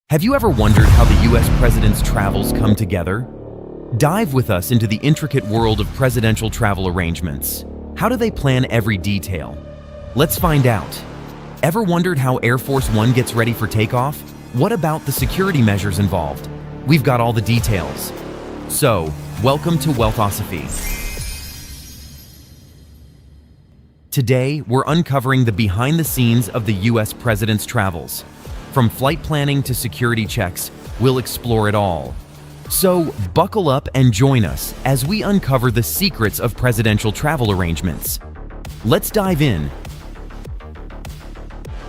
Have you ever wondered how the US president's travels come together? Dive with us into the intricate world of presidential travel arrangements. How do they plan every detail? Let's find out. Ever wondered how Air Force One gets ready for takeoff? What about the security measures involved? We've got all the details. So, welcome to Wealthosophy. Today, we're uncovering the behind the scenes of the US president's travels. From flight planning to security checks, we'll explore it all. So, buckle up and join us as we uncover the secrets of presidential travel arrangements. Let's dive in.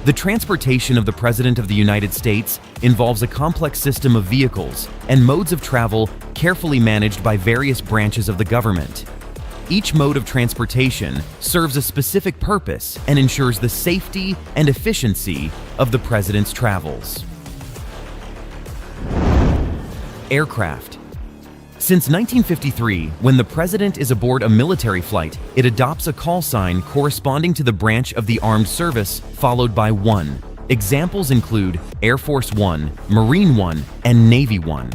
The transportation of the President of the United States involves a complex system of vehicles and modes of travel carefully managed by various branches of the government. Each mode of transportation serves a specific purpose and ensures the safety and efficiency of the president's travels. Aircraft. Since 1953, when the president is aboard a military flight, it adopts a call sign corresponding to the branch of the armed service, followed by 1. Examples include Air Force One, Marine One, and Navy One.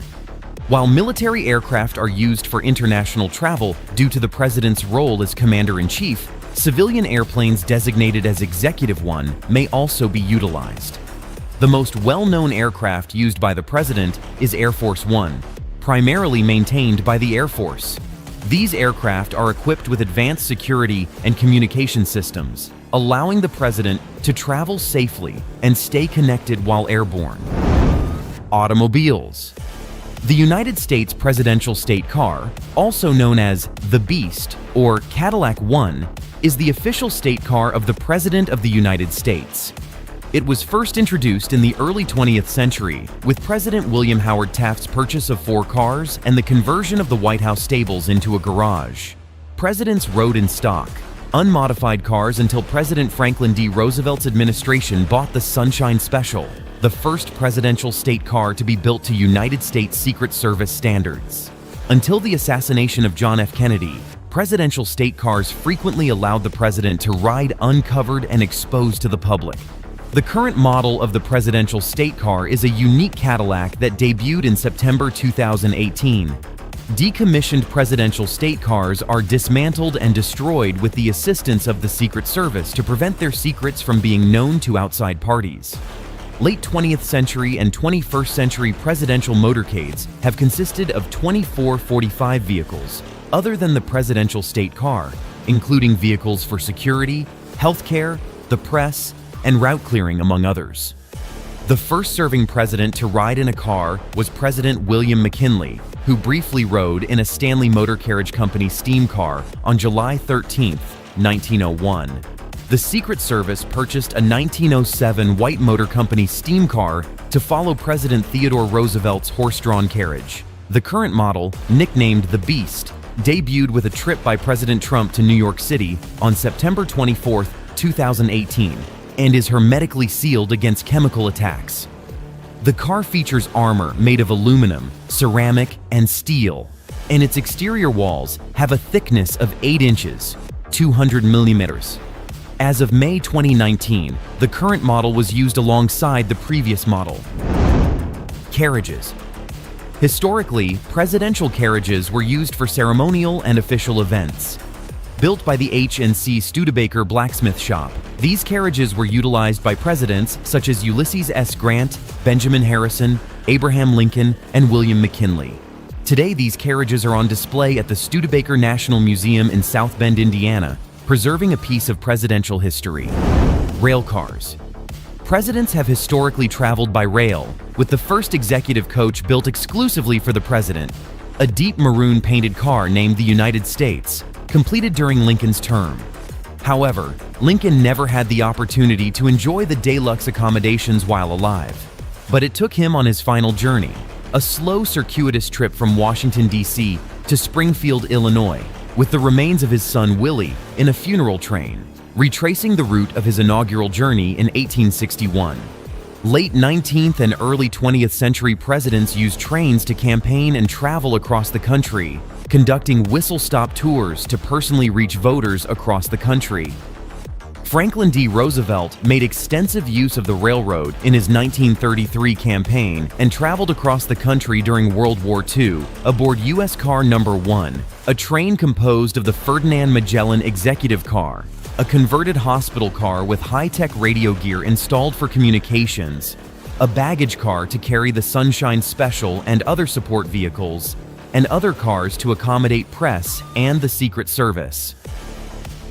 While military aircraft are used for international travel due to the president's role as commander-in-chief, civilian airplanes designated as Executive One may also be utilized. The most well-known aircraft used by the president is Air Force One, primarily maintained by the Air Force. These aircraft are equipped with advanced security and communication systems, allowing the president to travel safely and stay connected while airborne. Automobiles. The United States Presidential State Car, also known as the Beast or Cadillac One, is the official state car of the President of the United States. It was first introduced in the early 20th century with President William Howard Taft's purchase of 4 cars and the conversion of the White House stables into a garage. Presidents rode in stock, unmodified cars until President Franklin D. Roosevelt's administration bought the Sunshine Special, the first presidential state car to be built to United States Secret Service standards. Until the assassination of John F. Kennedy, presidential state cars frequently allowed the president to ride uncovered and exposed to the public. The current model of the presidential state car is a unique Cadillac that debuted in September 2018. Decommissioned presidential state cars are dismantled and destroyed with the assistance of the Secret Service to prevent their secrets from being known to outside parties. Late 20th century and 21st century presidential motorcades have consisted of 24 45 vehicles, other than the presidential state car, including vehicles for security, healthcare, the press, and route clearing, among others. The first serving president to ride in a car was President William McKinley, who briefly rode in a Stanley Motor Carriage Company steam car on July 13, 1901. The Secret Service purchased a 1907 White Motor Company steam car to follow President Theodore Roosevelt's horse-drawn carriage. The current model, nicknamed the Beast, debuted with a trip by President Trump to New York City on September 24, 2018, and is hermetically sealed against chemical attacks. The car features armor made of aluminum, ceramic, and steel, and its exterior walls have a thickness of 8 inches, 200 millimeters. As of May 2019, the current model was used alongside the previous model. Carriages. Historically, presidential carriages were used for ceremonial and official events. Built by the H&C Studebaker blacksmith shop, these carriages were utilized by presidents such as Ulysses S. Grant, Benjamin Harrison, Abraham Lincoln, and William McKinley. Today, these carriages are on display at the Studebaker National Museum in South Bend, Indiana, preserving a piece of presidential history. Rail cars. Presidents have historically traveled by rail, with the first executive coach built exclusively for the president, a deep maroon painted car named the United States, completed during Lincoln's term. However, Lincoln never had the opportunity to enjoy the deluxe accommodations while alive. But it took him on his final journey, a slow, circuitous trip from Washington, D.C. to Springfield, Illinois, with the remains of his son Willie in a funeral train, retracing the route of his inaugural journey in 1861. Late 19th and early 20th century presidents used trains to campaign and travel across the country, conducting whistle-stop tours to personally reach voters across the country. Franklin D. Roosevelt made extensive use of the railroad in his 1933 campaign and traveled across the country during World War II aboard U.S. Car No. 1, a train composed of the Ferdinand Magellan Executive Car, a converted hospital car with high-tech radio gear installed for communications, a baggage car to carry the Sunshine Special and other support vehicles, and other cars to accommodate press and the Secret Service.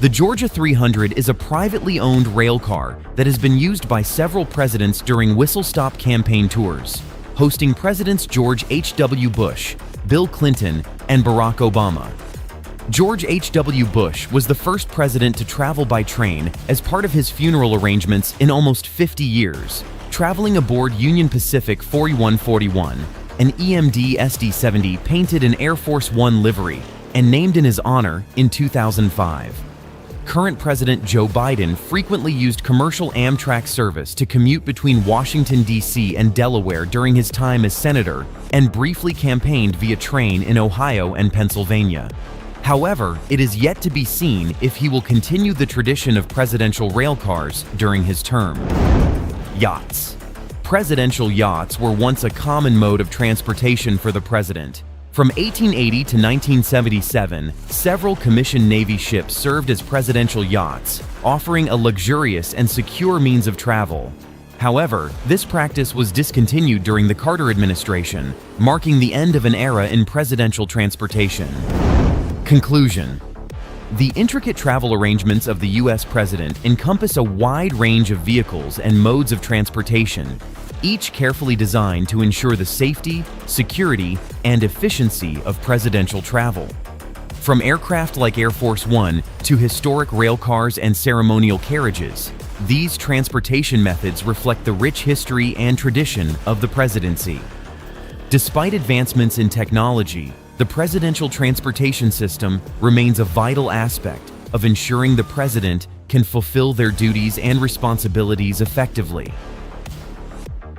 The Georgia 300 is a privately owned rail car that has been used by several presidents during whistle-stop campaign tours, hosting Presidents George H.W. Bush, Bill Clinton, and Barack Obama. George H.W. Bush was the first president to travel by train as part of his funeral arrangements in almost 50 years, traveling aboard Union Pacific 4141, an EMD SD-70 painted in Air Force One livery and named in his honor in 2005. Current President Joe Biden frequently used commercial Amtrak service to commute between Washington, D.C. and Delaware during his time as senator and briefly campaigned via train in Ohio and Pennsylvania. However, it is yet to be seen if he will continue the tradition of presidential rail cars during his term. Yachts. Presidential yachts were once a common mode of transportation for the president. From 1880 to 1977, several commissioned Navy ships served as presidential yachts, offering a luxurious and secure means of travel. However, this practice was discontinued during the Carter administration, marking the end of an era in presidential transportation. Conclusion. The intricate travel arrangements of the U.S. president encompass a wide range of vehicles and modes of transportation, each carefully designed to ensure the safety, security, and efficiency of presidential travel. From aircraft like Air Force One to historic rail cars and ceremonial carriages, these transportation methods reflect the rich history and tradition of the presidency. Despite advancements in technology, the presidential transportation system remains a vital aspect of ensuring the president can fulfill their duties and responsibilities effectively.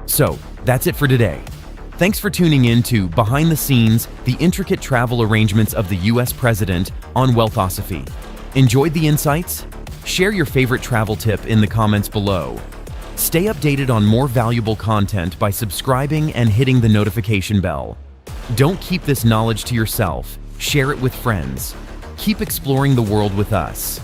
So, that's it for today. Thanks for tuning in to Behind the Scenes, the intricate travel arrangements of the U.S. President on Wealthosophy. Enjoyed the insights? Share your favorite travel tip in the comments below. Stay updated on more valuable content by subscribing and hitting the notification bell. Don't keep this knowledge to yourself. Share it with friends. Keep exploring the world with us.